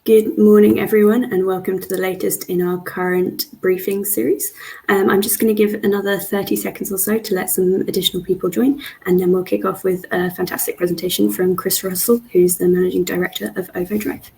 Good morning, everyone, and welcome to the latest in our Current Briefings series. I'm just going to give another 30 seconds or so to let some additional people join, and then we'll kick off with a fantastic presentation from Chris Russell, who's the Managing Director of OVO Drive.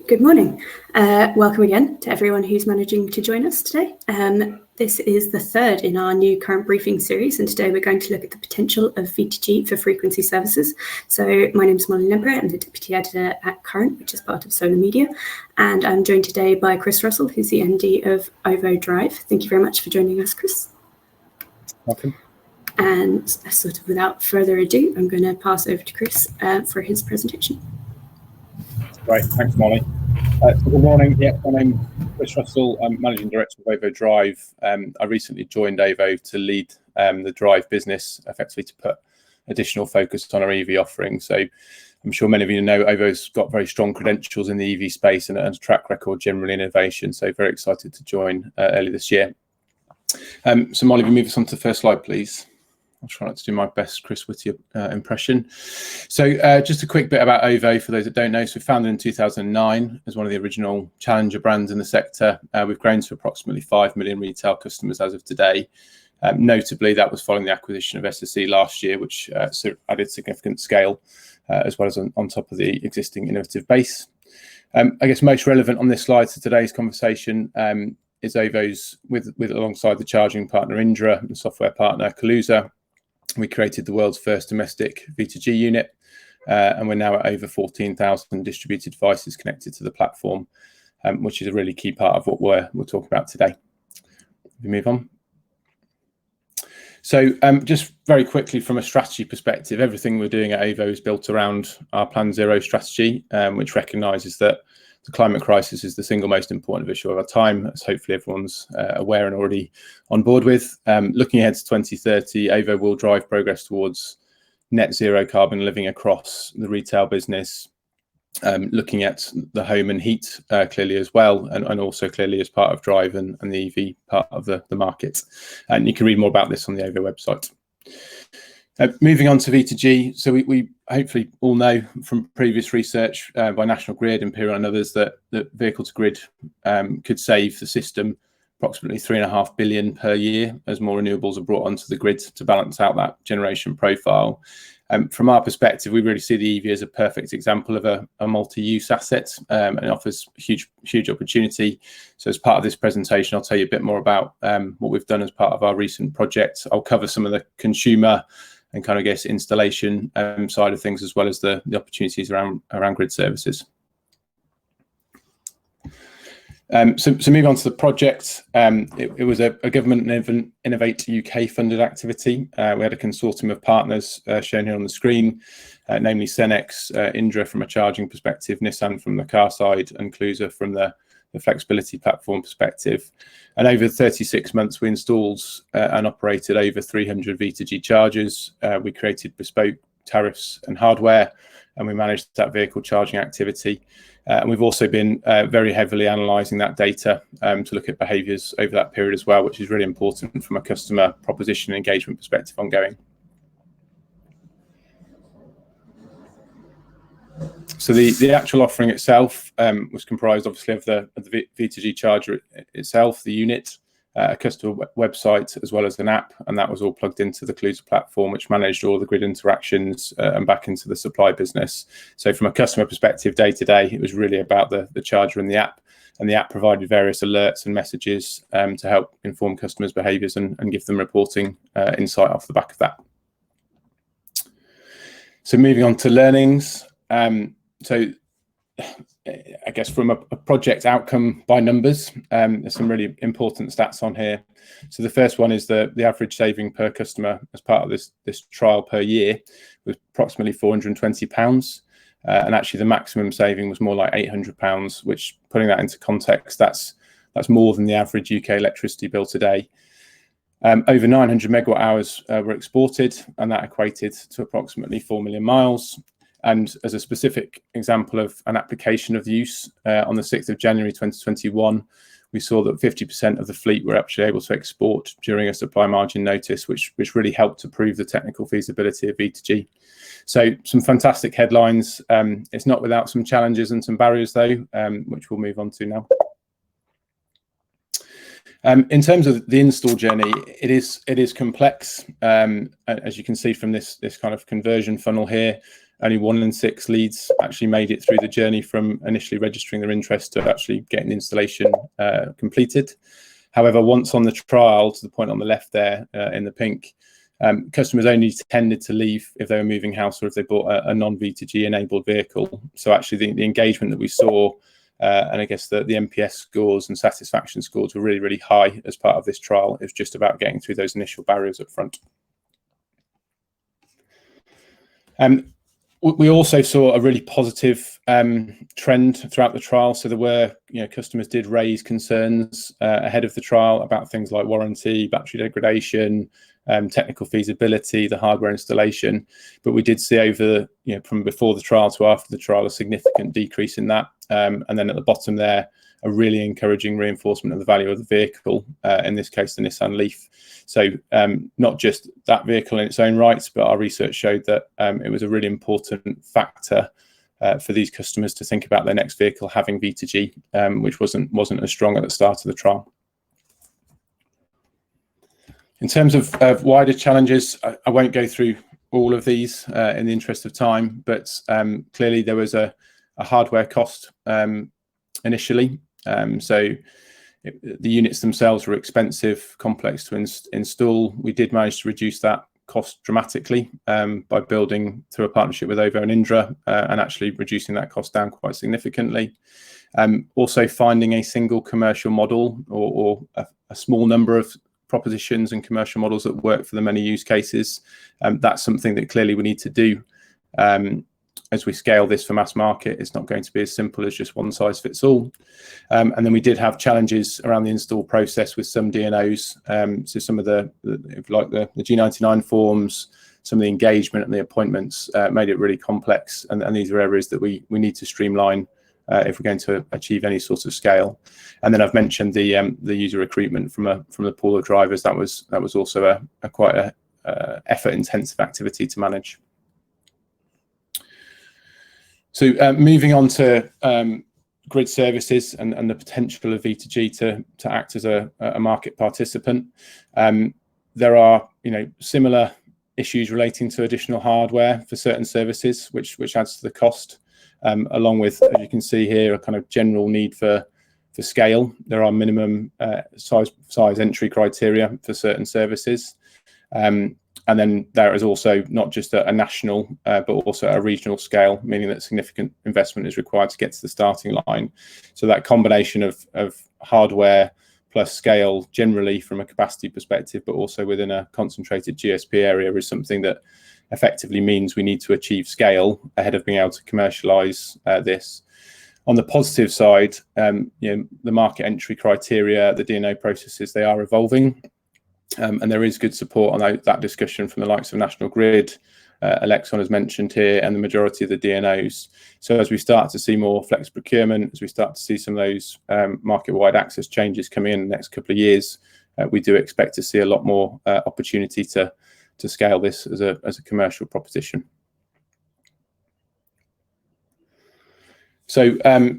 Good morning. Welcome again to everyone who's managing to join us today. This is the third in our new Current Briefing series, and today we're going to look at the potential of V2G for frequency services. So my name is Molly Lemper. I'm the Deputy Editor at Current, which is part of Solar Media, and I'm joined today by Chris Russell, who's the MD of OVO Drive. Thank you very much for joining us, Chris. Welcome. And sort of without further ado, I'm going to pass over to Chris for his presentation. Great, thanks, Molly. Good morning. Yeah, my name's Chris Russell. I'm Managing Director of OVO Drive. I recently joined OVO to lead the Drive business, effectively to put additional focus on our EV offering. So I'm sure many of you know OVO's got very strong credentials in the EV space and a track record generally in innovation. So very excited to join early this year. So Molly, if you move us on to the first slide, please. I'll try not to do my best Chris Whittier impression. So just a quick bit about OVO for those that don't know. So we founded in 2009 as one of the original challenger brands in the sector. We've grown to approximately 5 million retail customers as of today. Notably, that was following the acquisition of SSE last year, which added significant scale, as well as on top of the existing innovative base. I guess most relevant on this slide to today's conversation is OVO's, with alongside the charging partner Indra and software partner Kaluza. We created the world's first domestic V2G unit, and we're now at over 14,000 distributed devices connected to the platform, which is a really key part of what we'll talk about today. We move on. So just very quickly from a strategy perspective, everything we're doing at OVO is built around our Plan Zero strategy, which recognises that the climate crisis is the single most important issue of our time, as hopefully everyone's aware and already on board with. Looking ahead to 2030, OVO will drive progress towards net zero carbon living across the retail business, looking at the home and heat clearly as well, and also clearly as part of Drive and the EV part of the market. And you can read more about this on the OVO website. Moving on to V2G, so we hopefully all know from previous research by National Grid, Imperial and others that vehicle to grid could save the system approximately 3.5 billion per year as more renewables are brought onto the grid to balance out that generation profile. From our perspective, we really see the EV as a perfect example of a multi-use asset, and it offers huge opportunity. So as part of this presentation, I'll tell you a bit more about what we've done as part of our recent project. I'll cover some of the consumer and kind of guess installation side of things, as well as the opportunities around grid services. So moving on to the project, it was a government Innovate UK funded activity. We had a consortium of partners shown here on the screen, namely Cenex, Indra from a charging perspective, Nissan from the car side, and Kaluza from the flexibility platform perspective. And over 36 months, we installed and operated over 300 V2G chargers. We created bespoke tariffs and hardware, and we managed that vehicle charging activity. And we've also been very heavily analysing that data to look at behaviours over that period as well, which is really important from a customer proposition and engagement perspective ongoing. So the actual offering itself was comprised obviously of the V2G charger itself, the unit, a customer website, as well as an app, and that was all plugged into the Kaluza platform, which managed all the grid interactions and back into the supply business. So from a customer perspective, day to day, it was really about the charger and the app provided various alerts and messages to help inform customers' behaviours and give them reporting insight off the back of that. So moving on to learnings. So I guess from a project outcome by numbers, there's some really important stats on here. So the first one is the average saving per customer as part of this trial per year was approximately £420. And actually the maximum saving was more like £800, which, putting that into context, that's more than the average UK electricity bill today. Over 900 megawatt hours were exported, and that equated to approximately 4 million miles. And as a specific example of an application of the use, on the 6th of January 2021, we saw that 50% of the fleet were actually able to export during a supply margin notice, which really helped to prove the technical feasibility of V2G. So some fantastic headlines. It's not without some challenges and some barriers, though, which we'll move on to now. In terms of the install journey, it is complex. As you can see from this kind of conversion funnel here, only 1 in 6 leads actually made it through the journey from initially registering their interest to actually getting the installation completed. However, once on the trial, to the point on the left there in the pink, customers only tended to leave if they were moving house or if they bought a non-V2G enabled vehicle. So actually the engagement that we saw, and I guess the NPS scores and satisfaction scores were really, really high as part of this trial. It was just about getting through those initial barriers up front. We also saw a really positive trend throughout the trial. So there were, customers did raise concerns ahead of the trial about things like warranty, battery degradation, technical feasibility, the hardware installation. But we did see over, from before the trial to after the trial, a significant decrease in that. And then at the bottom there, a really encouraging reinforcement of the value of the vehicle, in this case, the Nissan Leaf. So not just that vehicle in its own right, but our research showed that it was a really important factor for these customers to think about their next vehicle having V2G, which wasn't as strong at the start of the trial. In terms of wider challenges, I won't go through all of these in the interest of time, but clearly there was a hardware cost initially. The units themselves were expensive, complex to install. We did manage to reduce that cost dramatically by building through a partnership with OVO and Indra, and actually reducing that cost down quite significantly. Also finding a single commercial model or a small number of propositions and commercial models that work for the many use cases. That's something that clearly we need to do. As we scale this for mass market, it's not going to be as simple as just one size fits all. And then we did have challenges around the install process with some DNOs. So some of the G99 forms, some of the engagement and the appointments made it really complex. And these are areas that we need to streamline if we're going to achieve any sort of scale. And then I've mentioned the user recruitment from the pool of drivers. That was also quite a effort intensive activity to manage. So moving on to grid services and the potential of V2G to act as a market participant. There are similar issues relating to additional hardware for certain services, which adds to the cost, along with, as you can see here, a kind of general need for scale. There are minimum size entry criteria for certain services. And then there is also not just a national, but also a regional scale, meaning that significant investment is required to get to the starting line. So that combination of hardware plus scale, generally from a capacity perspective, but also within a concentrated GSP area, is something that effectively means we need to achieve scale ahead of being able to commercialize this. On the positive side, the market entry criteria, the DNO processes, they are evolving. And there is good support on that discussion from the likes of National Grid, Alexon as mentioned here, and the majority of the DNOs. So as we start to see more flex procurement, as we start to see some of those market-wide access changes coming in the next couple of years, we do expect to see a lot more opportunity to scale this as a commercial proposition. So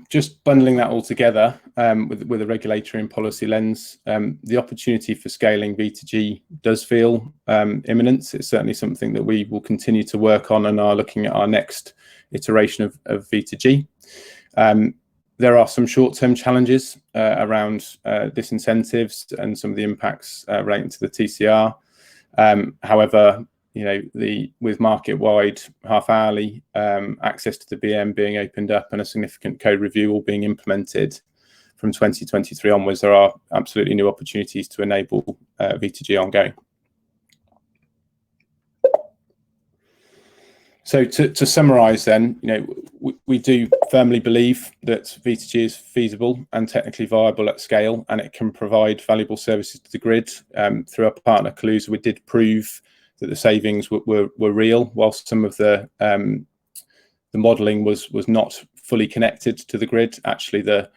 just bundling that all together with a regulatory and policy lens, the opportunity for scaling V2G does feel imminent. It's certainly something that we will continue to work on and are looking at our next iteration of V2G. There are some short-term challenges around disincentives and some of the impacts relating to the TCR. However, with market-wide half-hourly access to the BM being opened up and a significant code review all being implemented from 2023 onwards, there are absolutely new opportunities to enable V2G ongoing. So to summarise then, we do firmly believe that V2G is feasible and technically viable at scale, and it can provide valuable services to the grid. Through our partner Kaluza, we did prove that the savings were real, whilst some of the modelling was not fully connected to the grid. Actually, the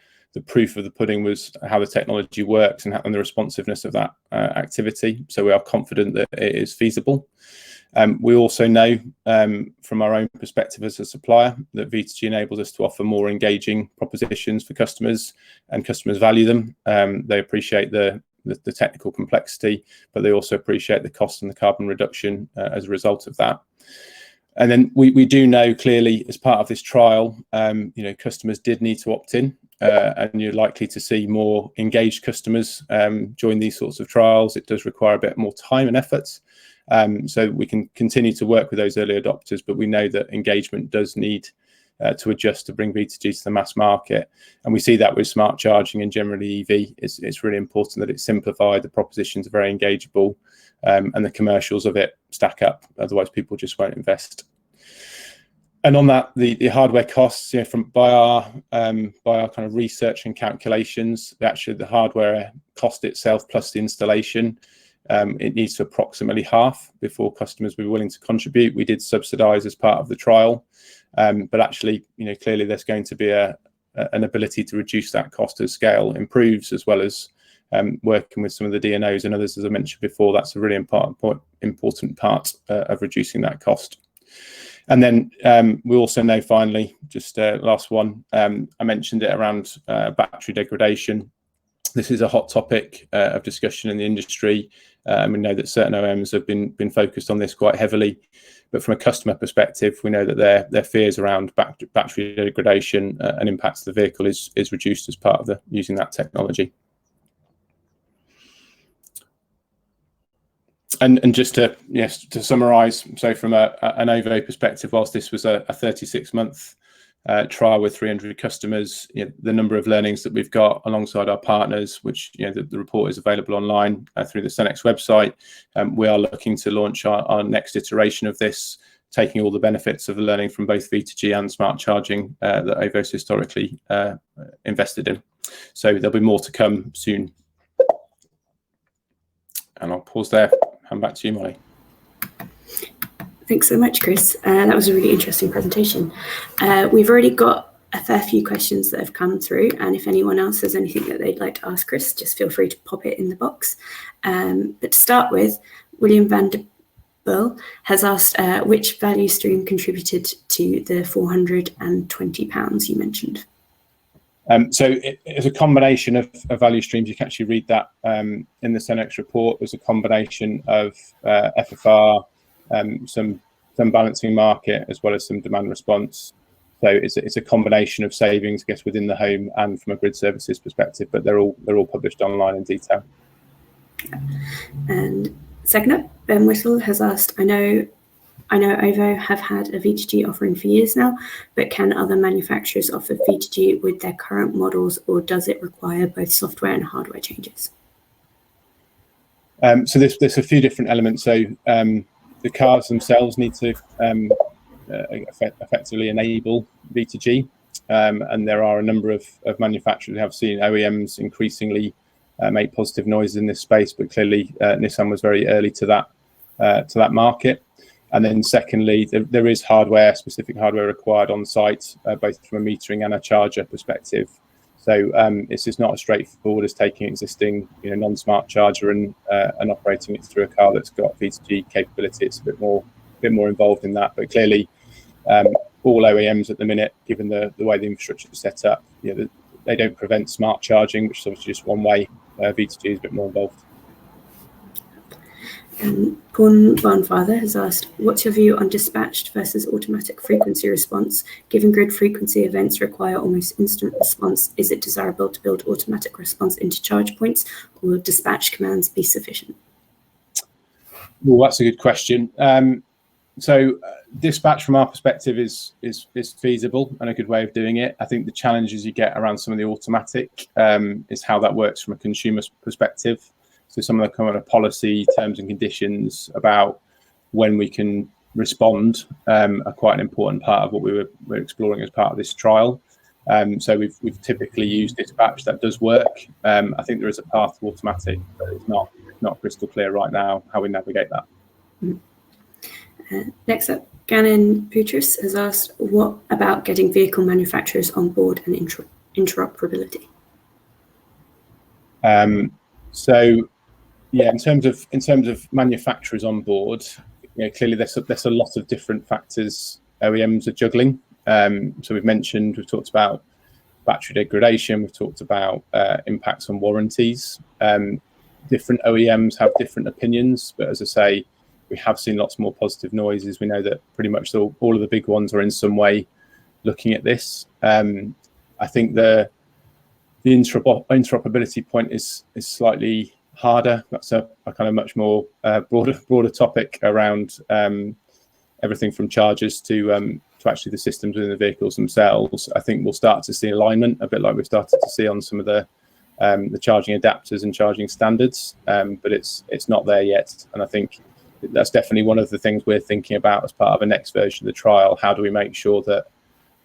proof of the pudding was how the technology works and the responsiveness of that activity. So we are confident that it is feasible. We also know from our own perspective as a supplier that V2G enables us to offer more engaging propositions for customers, and customers value them. They appreciate the technical complexity, but they also appreciate the cost and the carbon reduction as a result of that. And then we do know clearly as part of this trial, customers did need to opt in, and you're likely to see more engaged customers join these sorts of trials. It does require a bit more time and effort. So we can continue to work with those early adopters, but we know that engagement does need to adjust to bring V2G to the mass market. And we see that with smart charging and generally EV. It's really important that it's simplified, the propositions are very engageable, and the commercials of it stack up. Otherwise, people just won't invest. And on that, the hardware costs, by our kind of research and calculations, actually the hardware cost itself plus the installation, it needs to approximately half before customers will be willing to contribute. We did subsidise as part of the trial, but actually, clearly there's going to be an ability to reduce that cost as scale improves, as well as working with some of the DNOs and others, as I mentioned before. That's a really important part of reducing that cost. And then we also know, finally, just last one, I mentioned it around battery degradation. This is a hot topic of discussion in the industry. We know that certain OEMs have been focused on this quite heavily, but from a customer perspective, we know that their fears around battery degradation and impacts to the vehicle is reduced as part of using that technology. And just to summarise, so from an OVO perspective, whilst this was a 36-month trial with 300 customers, the number of learnings that we've got alongside our partners, which the report is available online through the Cenex website. We are looking to launch our next iteration of this, taking all the benefits of the learning from both V2G and smart charging that OVO's historically invested in. So there'll be more to come soon. And I'll pause there. Hand back to you, Molly. Thanks so much, Chris. That was a really interesting presentation. We've already got a fair few questions that have come through, and if anyone else has anything that they'd like to ask Chris, just feel free to pop it in the box. But to start with, William van der Bill has asked which value stream contributed to the £420 you mentioned. So it's a combination of value streams. You can actually read that in the Cenex report. There's a combination of FFR, some balancing market, as well as some demand response. So it's a combination of savings, I guess, within the home and from a grid services perspective, but they're all published online in detail. And second up, Ben Whittle has asked, I know OVO have had a V2G offering for years now, but can other manufacturers offer V2G with their current models, or does it require both software and hardware changes? So there's a few different elements. So the cars themselves need to effectively enable V2G, and there are a number of manufacturers who have seen OEMs increasingly make positive noises in this space, but clearly Nissan was very early to that market. And then secondly, there is specific hardware required on site, both from a metering and a charger perspective. So it's just not as straightforward as taking existing non-smart charger and operating it through a car that's got V2G capability. It's a bit more involved in that. But clearly, all OEMs at the minute, given the way the infrastructure is set up, they don't prevent smart charging, which is obviously just one way. V2G is a bit more involved. Paul Barnfather has asked, what's your view on dispatched versus automatic frequency response? Given grid frequency events require almost instant response, is it desirable to build automatic response into charge points, or will dispatch commands be sufficient? Well, that's a good question. So dispatch from our perspective is feasible and a good way of doing it. I think the challenges you get around some of the automatic is how that works from a consumer's perspective. So some of the kind of policy terms and conditions about when we can respond are quite an important part of what we're exploring as part of this trial. So we've typically used dispatch. That does work. I think there is a path to automatic, but it's not crystal clear right now how we navigate that. Next up, Gannon Boutros has asked, what about getting vehicle manufacturers on board and interoperability? So yeah, in terms of manufacturers on board, clearly there's a lot of different factors OEMs are juggling. So we've talked about battery degradation, we've talked about impacts on warranties. Different OEMs have different opinions, but as I say, we have seen lots more positive noises. We know that pretty much all of the big ones are in some way looking at this. I think the interoperability point is slightly harder. That's a kind of much more broader topic around everything from chargers to actually the systems within the vehicles themselves. I think we'll start to see alignment, a bit like we've started to see on some of the charging adapters and charging standards, but it's not there yet. And I think that's definitely one of the things we're thinking about as part of the next version of the trial. How do we make sure that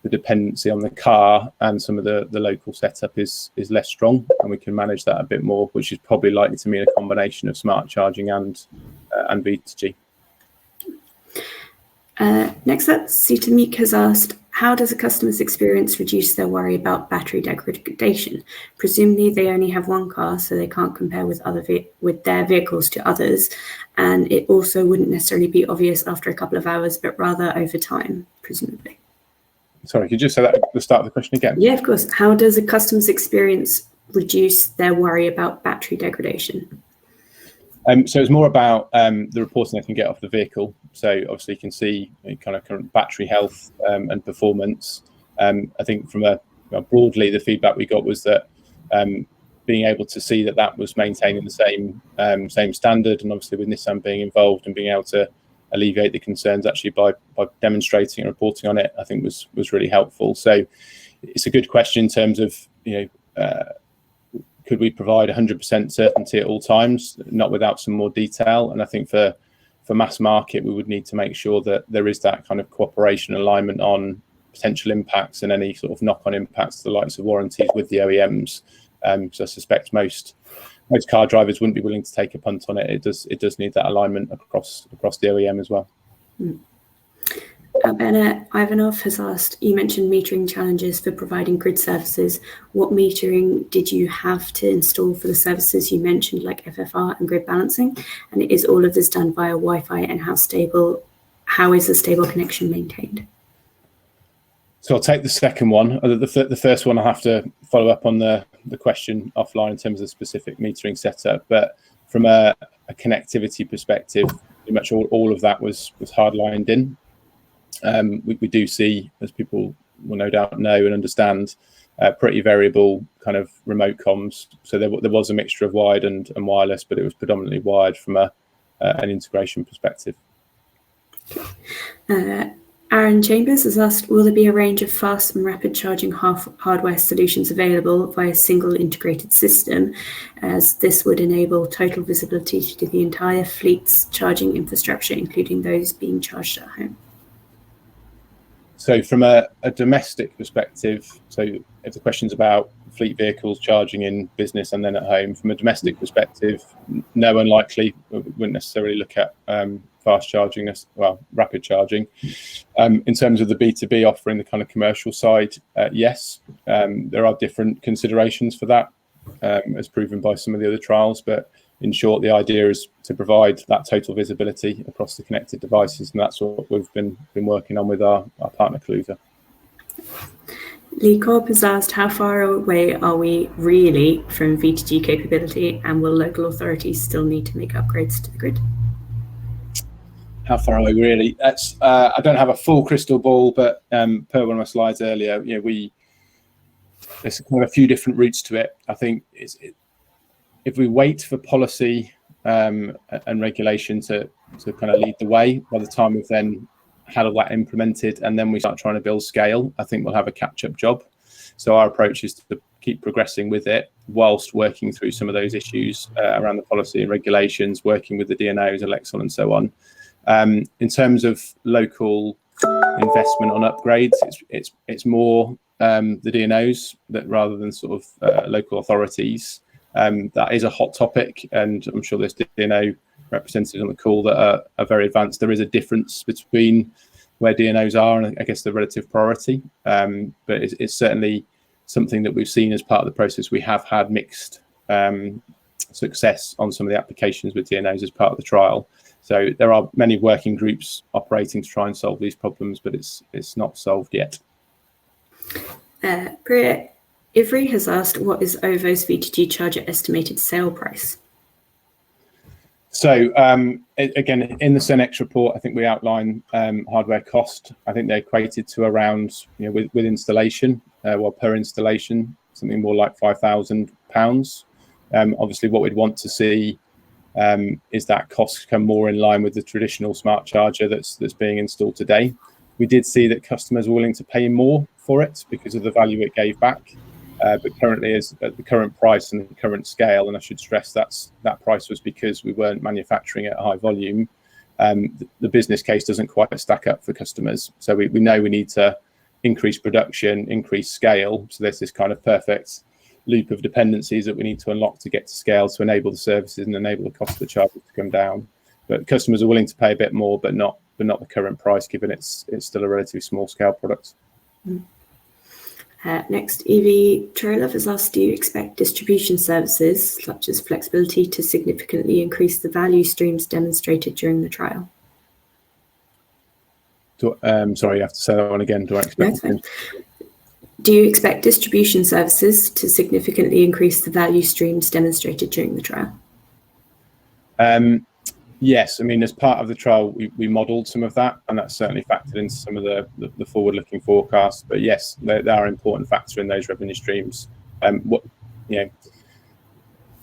the dependency on the car and some of the local setup is less strong, and we can manage that a bit more, which is probably likely to mean a combination of smart charging and V2G. Next up, Sitamik has asked, how does a customer's experience reduce their worry about battery degradation? Presumably they only have one car, so they can't compare with their vehicles to others, and it also wouldn't necessarily be obvious after a couple of hours, but rather over time, presumably. Sorry, could you just say that at the start of the question again? Yeah, of course. How does a customer's experience reduce their worry about battery degradation? So it's more about the reporting they can get off the vehicle. So obviously you can see kind of current battery health and performance. I think from broadly, the feedback we got was that being able to see that was maintaining the same standard, and obviously with Nissan being involved and being able to alleviate the concerns actually by demonstrating and reporting on it, I think was really helpful. So it's a good question in terms of could we provide 100% certainty at all times, not without some more detail? And I think for mass market, we would need to make sure that there is that kind of cooperation alignment on potential impacts and any sort of knock-on impacts to the likes of warranties with the OEMs. So I suspect most car drivers wouldn't be willing to take a punt on it. It does need that alignment across the OEM as well. Bennett Ivanov has asked, you mentioned metering challenges for providing grid services. What metering did you have to install for the services you mentioned, like FFR and grid balancing? And is all of this done via Wi-Fi, and how is a stable connection maintained? So I'll take the second one. The first one I'll have to follow up on the question offline in terms of the specific metering setup. But from a connectivity perspective, pretty much all of that was hardlined in. We do see, as people will no doubt know and understand, pretty variable kind of remote comms. So there was a mixture of wired and wireless, but it was predominantly wired from an integration perspective. Aaron Chambers has asked, will there be a range of fast and rapid charging hardware solutions available via a single integrated system, as this would enable total visibility to the entire fleet's charging infrastructure, including those being charged at home? So from a domestic perspective, so if the question's about fleet vehicles charging in business and then at home, from a domestic perspective, no unlikely. We wouldn't necessarily look at fast charging, rapid charging. In terms of the B2B offering, the kind of commercial side, yes, there are different considerations for that, as proven by some of the other trials. But in short, the idea is to provide that total visibility across the connected devices, and that's what we've been working on with our partner Kaluza. Lee Cobb has asked, how far away are we really from V2G capability, and will local authorities still need to make upgrades to the grid? How far away really? That's I don't have a full crystal ball, but per one of my slides earlier, there's kind of a few different routes to it. I think if we wait for policy and regulation to kind of lead the way. By the time we've then had all that implemented and then we start trying to build scale, I think we'll have a catch-up job. So our approach is to keep progressing with it whilst working through some of those issues around the policy and regulations, working with the DNOs, Alexol and so on. In terms of local investment on upgrades, it's more the DNOs that rather than sort of local authorities. That is a hot topic, and I'm sure there's DNO representatives on the call that are very advanced. There is a difference between where DNOs are and I guess the relative priority, but it's certainly something that we've seen as part of the process. We have had mixed success on some of the applications with DNOs as part of the trial. So there are many working groups operating to try and solve these problems, but it's not solved yet. Priya Ivry has asked, what is OVO's V2G charger estimated sale price? So again, in the CENEX report, I think we outline hardware cost. I think they equated to around, with installation, per installation, something more like £5,000. Obviously, what we'd want to see is that costs come more in line with the traditional smart charger that's being installed today. We did see that customers were willing to pay more for it because of the value it gave back. But currently, is at the current price and the current scale, and I should stress that price was because we weren't manufacturing at a high volume. The business case doesn't quite stack up for customers. So we know we need to increase production, increase scale. So there's this kind of perfect loop of dependencies that we need to unlock to get to scale to enable the services and enable the cost of the charger to come down. But customers are willing to pay a bit more, but not the current price, given it's still a relatively small scale product. Next, Evie Trolov has asked, do you expect distribution services such as flexibility to significantly increase the value streams demonstrated during the trial? Sorry, you have to say that one again. Do I expect? No, do you expect distribution services to significantly increase the value streams demonstrated during the trial? Yes, I mean, as part of the trial, we modelled some of that, and that's certainly factored into some of the forward-looking forecasts. But yes, they are an important factor in those revenue streams.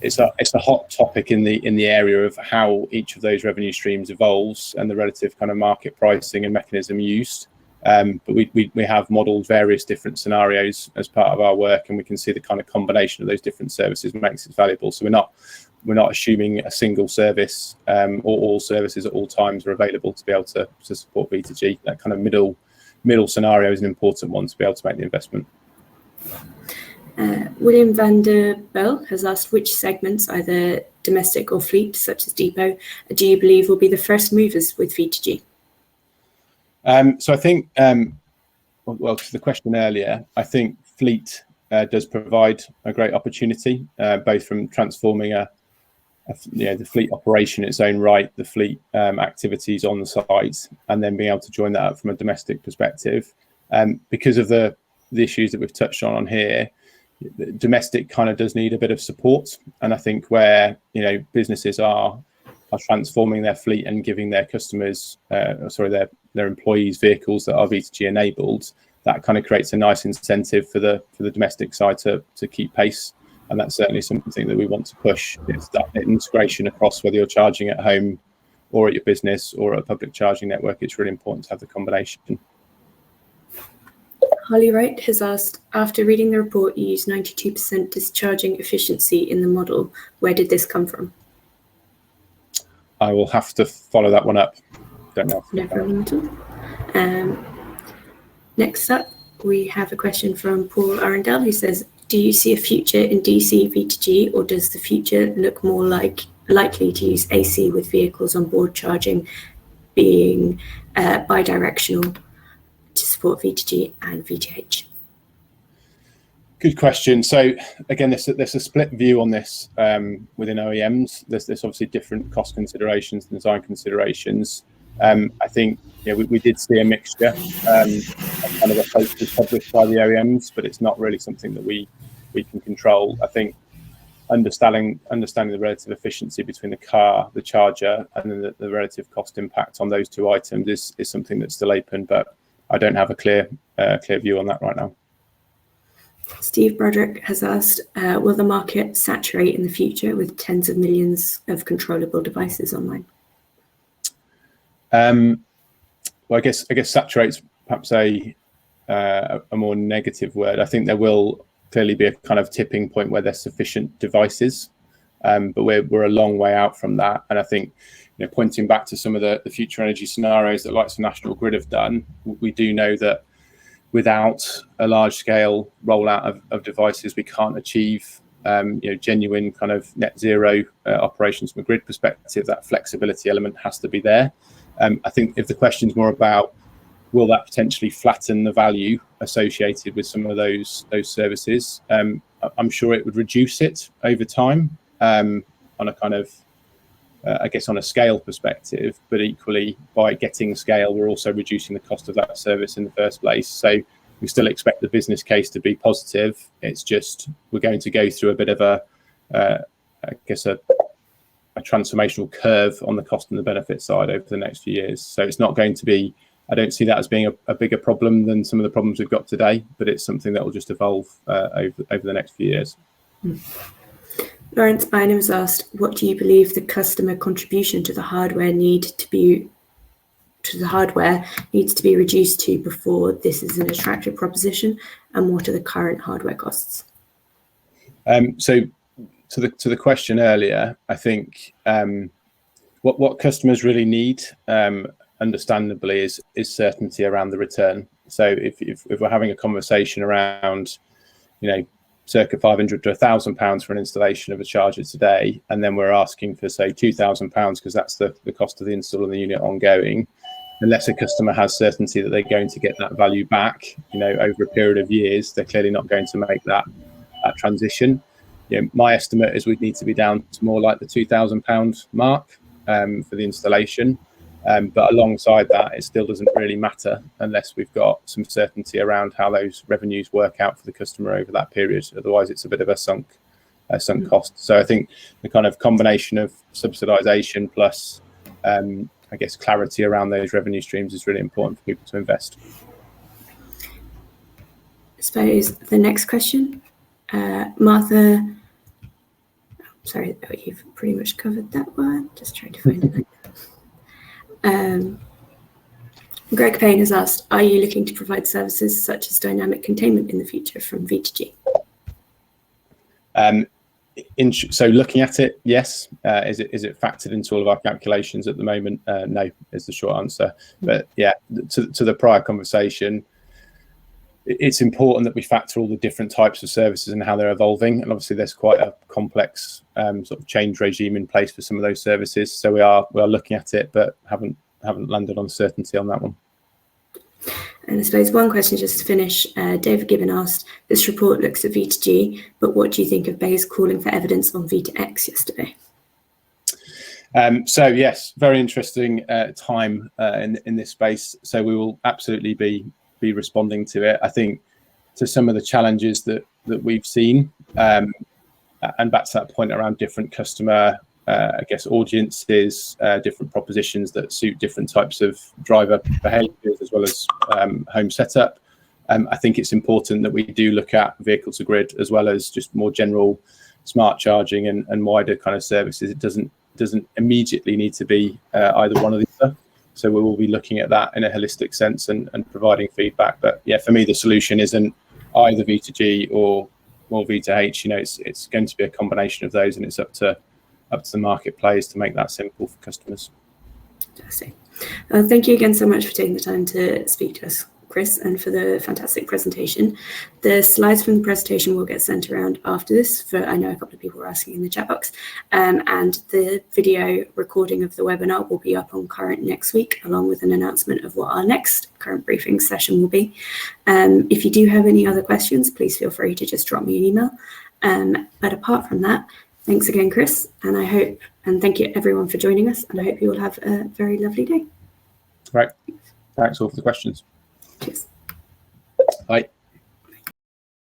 It's a hot topic in the area of how each of those revenue streams evolves and the relative kind of market pricing and mechanism used. But we have modelled various different scenarios as part of our work, and we can see the kind of combination of those different services makes it valuable. So we're not assuming a single service or all services at all times are available to be able to support V2G. That kind of middle scenario is an important one to be able to make the investment. William van der Bell has asked, which segments, either domestic or fleet, such as depot, do you believe will be the first movers with V2G? So I think, well, to the question earlier, I think fleet does provide a great opportunity, both from transforming the fleet operation in its own right, the fleet activities on the site, and then being able to join that up from a domestic perspective. Because of the issues that we've touched on here, domestic kind of does need a bit of support. And I think where businesses are transforming their fleet and giving their customers, their employees vehicles that are V2G enabled, that kind of creates a nice incentive for the domestic side to keep pace. And that's certainly something that we want to push. It's that integration across whether you're charging at home or at your business or at a public charging network. It's really important to have the combination. Holly Wright has asked, after reading the report, you used 92% discharging efficiency in the model. Where did this come from? I will have to follow that one up. Don't know. No problem at all. Next up, we have a question from Paul Arundel, who says, do you see a future in DC V2G, or does the future look more likely to use AC with vehicles on board charging being bidirectional to support V2G and V2H? Good question. So again, there's a split view on this within OEMs. There's obviously different cost considerations and design considerations. I think we did see a mixture kind of approaches published by the OEMs, but it's not really something that we can control. I think understanding the relative efficiency between the car, the charger, and then the relative cost impact on those two items is something that's still open, but I don't have a clear view on that right now. Steve Broderick has asked, will the market saturate in the future with tens of millions of controllable devices online? Well, I guess saturate's perhaps a more negative word. I think there will clearly be a kind of tipping point where there's sufficient devices, but we're a long way out from that. And I think, pointing back to some of the future energy scenarios that likes of National Grid have done, we do know that without a large scale rollout of devices, we can't achieve genuine kind of net zero operations from a grid perspective. That flexibility element has to be there. I think if the question's more about will that potentially flatten the value associated with some of those services, I'm sure it would reduce it over time on a kind of I guess on a scale perspective, but equally by getting scale, we're also reducing the cost of that service in the first place. So we still expect the business case to be positive. It's just we're going to go through a bit of a transformational curve on the cost and the benefit side over the next few years. So it's not going to be, I don't see that as being a bigger problem than some of the problems we've got today, but it's something that will just evolve over the next few years. Lawrence Bynum has asked, what do you believe the customer contribution to the hardware needs to be reduced to before this is an attractive proposition, and what are the current hardware costs? So to the question earlier, I think what customers really need, understandably, is certainty around the return. So if we're having a conversation around, circa £500 to £1,000 for an installation of a charger today, and then we're asking for, say, £2,000 because that's the cost of the install of the unit ongoing, unless a customer has certainty that they're going to get that value back, over a period of years, they're clearly not going to make that transition. My estimate is we'd need to be down to more like the £2,000 mark for the installation. But alongside that, it still doesn't really matter unless we've got some certainty around how those revenues work out for the customer over that period. Otherwise, it's a bit of a sunk cost. So I think the kind of combination of subsidisation plus, I guess, clarity around those revenue streams is really important for people to invest. I suppose the next question, Martha. Sorry, you've pretty much covered that one. Just trying to find it. Greg Payne has asked, are you looking to provide services such as dynamic containment in the future from V2G? So looking at it, yes. Is it factored into all of our calculations at the moment? No, is the short answer. But yeah, to the prior conversation, it's important that we factor all the different types of services and how they're evolving. And obviously there's quite a complex sort of change regime in place for some of those services. So we are looking at it, but haven't landed on certainty on that one. And I suppose one question just to finish, David Gibbon asked, this report looks at V2G, but what do you think of BEIS calling for evidence on V2X yesterday? So yes, very interesting time in this space. So we will absolutely be responding to it. I think to some of the challenges that we've seen, and back to that point around different customer, I guess, audiences, different propositions that suit different types of driver behaviours as well as home setup. I think it's important that we do look at vehicle to grid as well as just more general smart charging and wider kind of services. It doesn't immediately need to be either one or the other. So we will be looking at that in a holistic sense and providing feedback. But yeah, for me, the solution isn't either V2G or V2H. It's going to be a combination of those, and it's up to the marketplace to make that simple for customers. Fantastic. Thank you again so much for taking the time to speak to us, Chris, and for the fantastic presentation. The slides from the presentation will get sent around after this. I know a couple of people were asking in the chat box, and the video recording of the webinar will be up on Current next week, along with an announcement of what our next Current Briefing session will be. If you do have any other questions, please feel free to just drop me an email. But apart from that, thanks again, Chris, and thank you everyone for joining us, and I hope you all have a very lovely day. Right. Thanks all for the questions. Cheers. Bye.